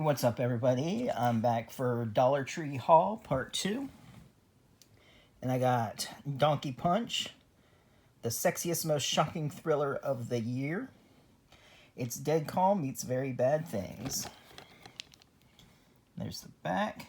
What's up, everybody? I'm back for Dollar Tree Haul Part 2. And I got Donkey Punch, the sexiest, most shocking thriller of the year. It's Dead Calm meets Very Bad Things. There's the back.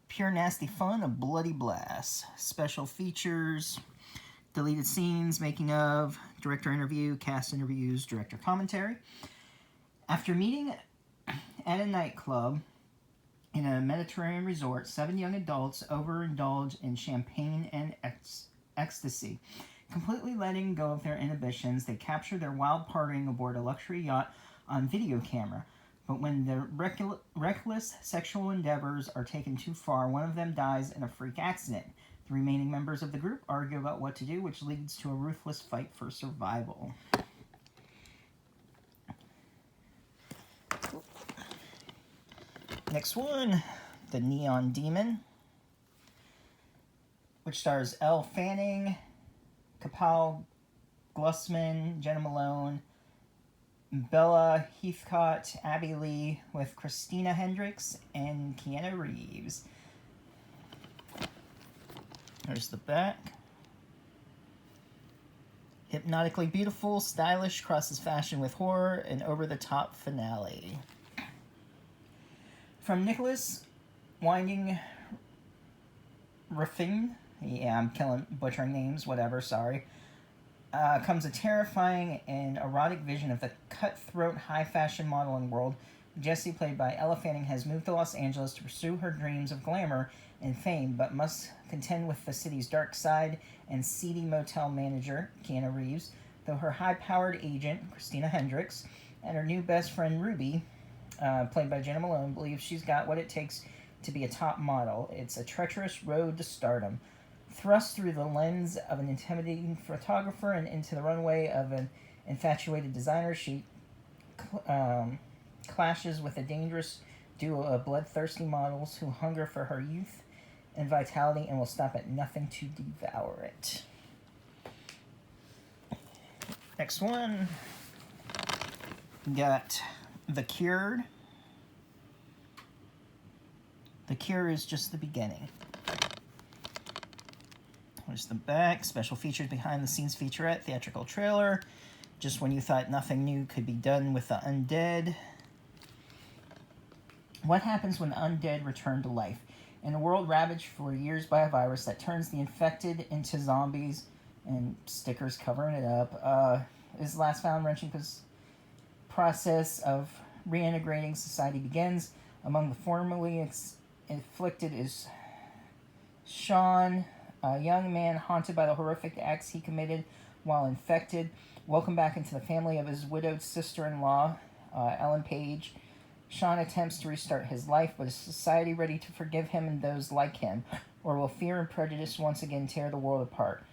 Pure nasty fun, a bloody blast. Special features, deleted scenes, making of, director interview, cast interviews, director commentary. After meeting at a nightclub in a Mediterranean resort, 7 young adults overindulge in champagne and ecstasy. Completely letting go of their inhibitions, they capture their wild partying aboard a luxury yacht on video camera. But when their reckless sexual endeavors are taken too far, one of them dies in a freak accident. The remaining members of the group argue about what to do, which leads to a ruthless fight for survival. Next one, The Neon Demon, which stars Elle Fanning, Kapil Glusman, Jenna Malone, Bella Heathcote, Abby Lee, with Christina Hendricks and Keanu Reeves. There's the back. Hypnotically beautiful, stylish, crosses fashion with horror, an over-the-top finale. From Nicholas Winding Refn, I'm butchering names, whatever, sorry, comes a terrifying and erotic vision of the cutthroat high-fashion modeling world. Jessie, played by Elle Fanning, has moved to Los Angeles to pursue her dreams of glamour and fame, but must contend with the city's dark side and seedy motel manager, Keanu Reeves, though her high-powered agent, Christina Hendricks, and her new best friend, Ruby, played by Jenna Malone, believes she's got what it takes to be a top model. It's a treacherous road to stardom. Thrust through the lens of an intimidating photographer and into the runway of an infatuated designer, she clashes with a dangerous duo of bloodthirsty models who hunger for her youth and vitality and will stop at nothing to devour it. Next one, we got The Cured. The Cure is just the beginning. There's the back. Special features, behind-the-scenes featurette, theatrical trailer. Just when you thought nothing new could be done with the undead. What happens when the undead return to life? In a world ravaged for years by a virus that turns the infected into zombies, and stickers covering it up, is the last found-wrenching process of reintegrating society begins. Among the formerly afflicted is Sean, a young man haunted by the horrific acts he committed while infected. Welcomed back into the family of his widowed sister-in-law, Ellen Page, Sean attempts to restart his life, but is society ready to forgive him and those like him? Or will fear and prejudice once again tear the world apart?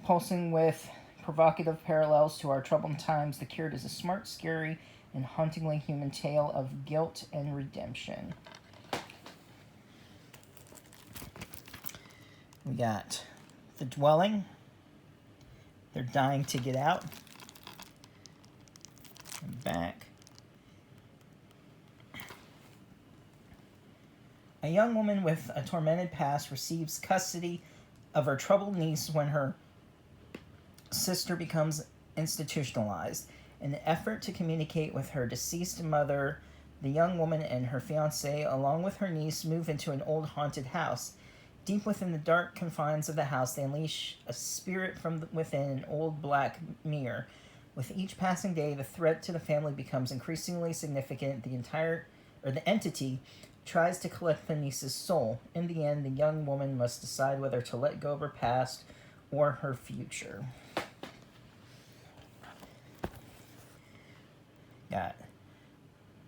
Pulsing with provocative parallels to our troubled times, The Cured is a smart, scary, and hauntingly human tale of guilt and redemption. We got The Dwelling. They're dying to get out. And back. A young woman with a tormented past receives custody of her troubled niece when her sister becomes institutionalized. In an effort to communicate with her deceased mother, the young woman and her fiancé, along with her niece, move into an old haunted house. Deep within the dark confines of the house, they unleash a spirit from within an old black mirror. With each passing day, the threat to the family becomes increasingly significant. The entity tries to collect the niece's soul. In the end, the young woman must decide whether to let go of her past or her future. Got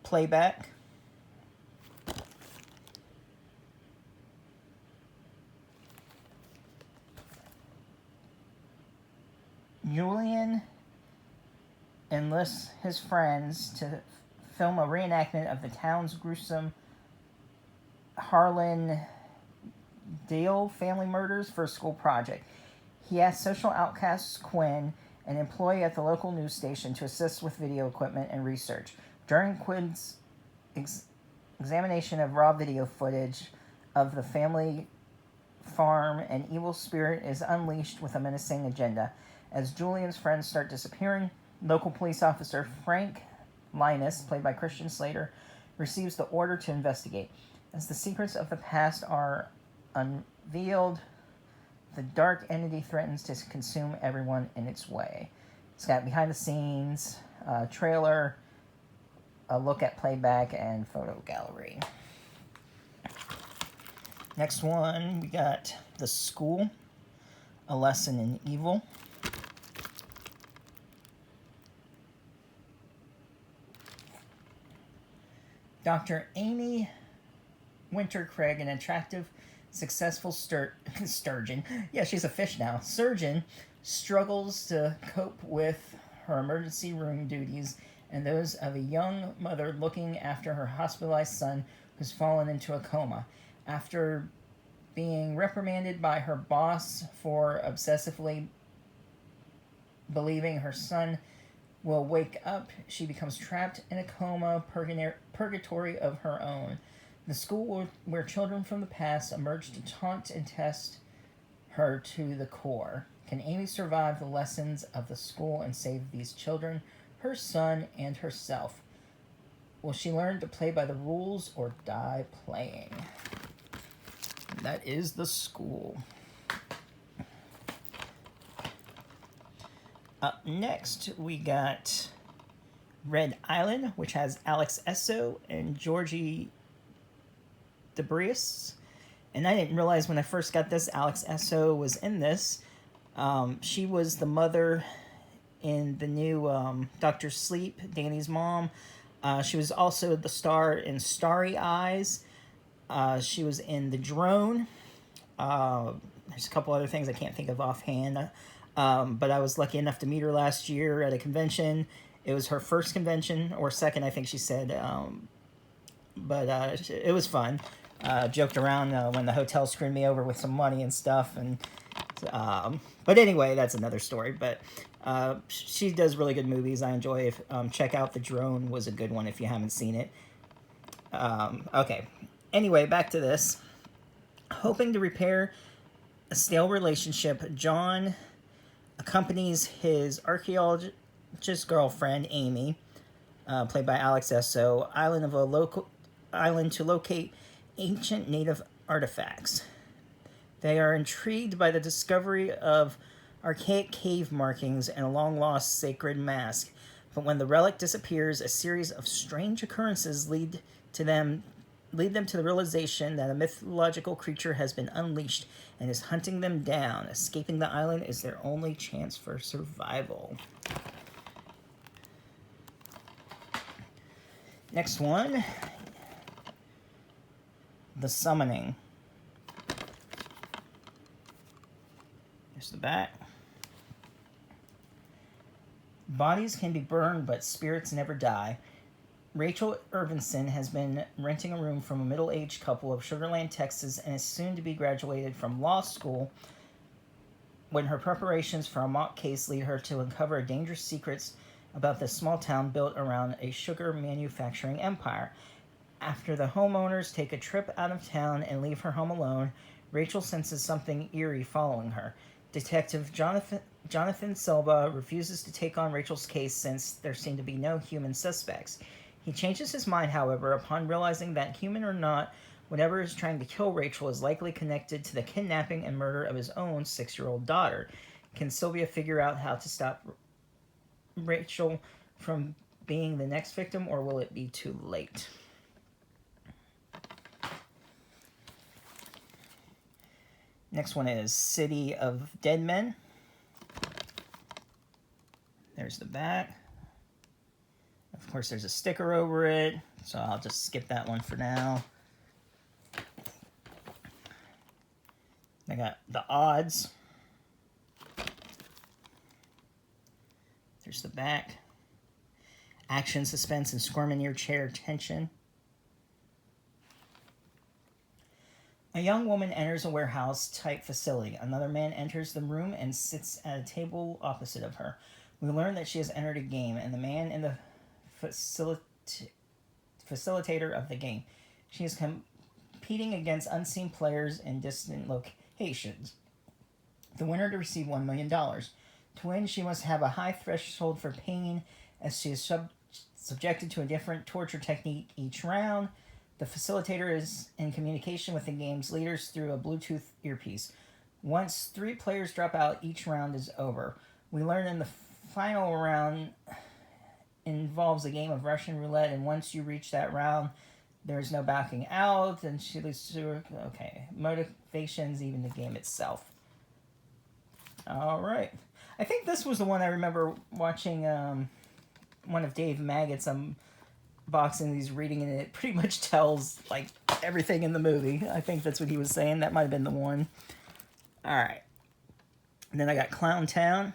Playback. Julian enlists his friends to film a reenactment of the town's gruesome Harlan Dale family murders for a school project. He asks social outcast Quinn, an employee at the local news station, to assist with video equipment and research. During Quinn's examination of raw video footage of the family farm, an evil spirit is unleashed with a menacing agenda. As Julian's friends start disappearing, local police officer Frank Linus, played by Christian Slater, receives the order to investigate. As the secrets of the past are unveiled, the dark entity threatens to consume everyone in its way. It's got behind the scenes, trailer, a look at Playback, and photo gallery. Next one, we got The School, A Lesson in Evil. Dr. Amy Winter Craig, an attractive, successful sturgeon. Yeah, she's a fish now. Surgeon struggles to cope with her emergency room duties and those of a young mother looking after her hospitalized son who's fallen into a coma. After being reprimanded by her boss for obsessively believing her son will wake up, she becomes trapped in a coma purgatory of her own. The school where children from the past emerge to taunt and test her to the core. Can Amy survive the lessons of the school and save these children, her son, and herself? Will she learn to play by the rules or die playing? That is The School. Up next, we got Red Island, which has Alex Esso and Georgie Debris. And I didn't realize when I first got this, Alex Esso was in this. She was the mother in the new Dr. Sleep, Danny's mom. She was also the star in Starry Eyes. She was in The Drone. There's a couple other things I can't think of offhand. But I was lucky enough to meet her last year at a convention. It was her first convention, or second, I think she said. But it was fun. Joked around when the hotel screwed me over with some money and stuff. But anyway, that's another story. But she does really good movies. I enjoy it. Check out The Drone was a good one if you haven't seen it. Okay. Anyway, back to this. Hoping to repair a stale relationship, John accompanies his archaeologist girlfriend, Amy, played by Alex Esso, island to locate ancient native artifacts. They are intrigued by the discovery of archaic cave markings and a long-lost sacred mask. But when the relic disappears, a series of strange occurrences lead them to the realization that a mythological creature has been unleashed and is hunting them down. Escaping the island is their only chance for survival. Next one, The Summoning. There's the back. Bodies can be burned, but spirits never die. Rachel Irvinson has been renting a room from a middle-aged couple of Sugar Land, Texas, and is soon to be graduated from law school when her preparations for a mock case lead her to uncover dangerous secrets about this small town built around a sugar manufacturing empire. After the homeowners take a trip out of town and leave her home alone, Rachel senses something eerie following her. Detective Jonathan Silva refuses to take on Rachel's case since there seem to be no human suspects. He changes his mind, however, upon realizing that, human or not, whatever is trying to kill Rachel is likely connected to the kidnapping and murder of his own 6-year-old daughter. Can Sylvia figure out how to stop Rachel from being the next victim, or will it be too late? Next one is City of Dead Men. There's the back. Of course, there's a sticker over it, so I'll just skip that one for now. I got The Odds. There's the back. Action, suspense, and squirm in your chair tension. A young woman enters a warehouse-type facility. Another man enters the room and sits at a table opposite of her. We learn that she has entered a game, and the man in the facilitator of the game. She is competing against unseen players in distant locations. The winner to receive $1 million. To win, she must have a high threshold for pain, as she is subjected to a different torture technique each round. The facilitator is in communication with the game's leaders through a Bluetooth earpiece. Once 3 players drop out, each round is over. We learn in the final round involves a game of Russian roulette, and once you reach that round, there's no backing out, and she leads to, motivations, even the game itself. Alright. I think this was the one I remember watching one of Dave Maggott's unboxing these reading, and it pretty much tells, like, everything in the movie. I think that's what he was saying. That might have been the one. Alright. Then I got Clown Town.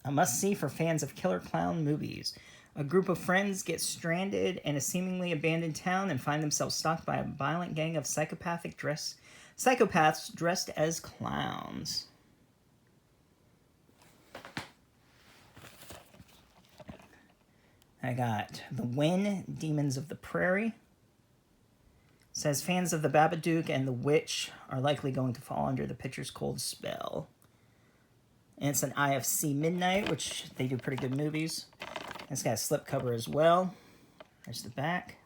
A must-see for fans of killer clown movies. A group of friends get stranded in a seemingly abandoned town and find themselves stalked by a violent gang of psychopaths dressed as clowns. I got The Win, Demons of the Prairie. It says fans of The Babadook and The Witch are likely going to fall under the picture's cold spell. And it's an IFC Midnight, which they do pretty good movies. It's got a slipcover as well. There's the back.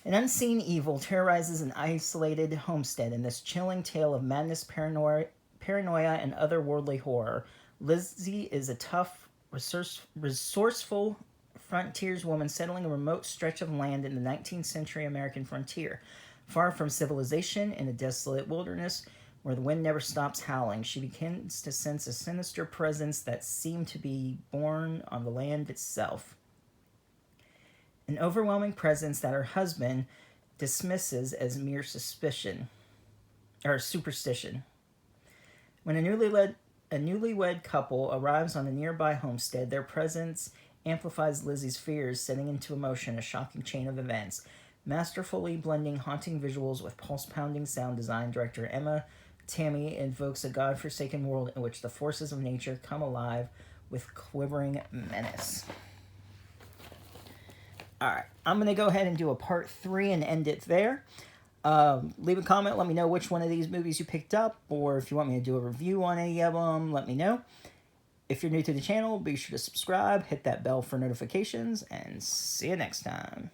An unseen evil terrorizes an isolated homestead in this chilling tale of madness, paranoia, and otherworldly horror. Lizzie is a tough, resourceful frontierswoman settling a remote stretch of land in the 19th century American frontier. Far from civilization, in a desolate wilderness, where the wind never stops howling, she begins to sense a sinister presence that seemed to be born on the land itself. An overwhelming presence that her husband dismisses as mere superstition. When a newlywed couple arrives on a nearby homestead, their presence amplifies Lizzie's fears, setting into motion a shocking chain of events. Masterfully blending haunting visuals with pulse-pounding sound design, director Emma Tammy invokes a godforsaken world in which the forces of nature come alive with quivering menace. Alright, I'm going to go ahead and do a part 3 and end it there. Leave a comment, let me know which one of these movies you picked up, or if you want me to do a review on any of them, let me know. If you're new to the channel, be sure to subscribe, hit that bell for notifications, and see you next time.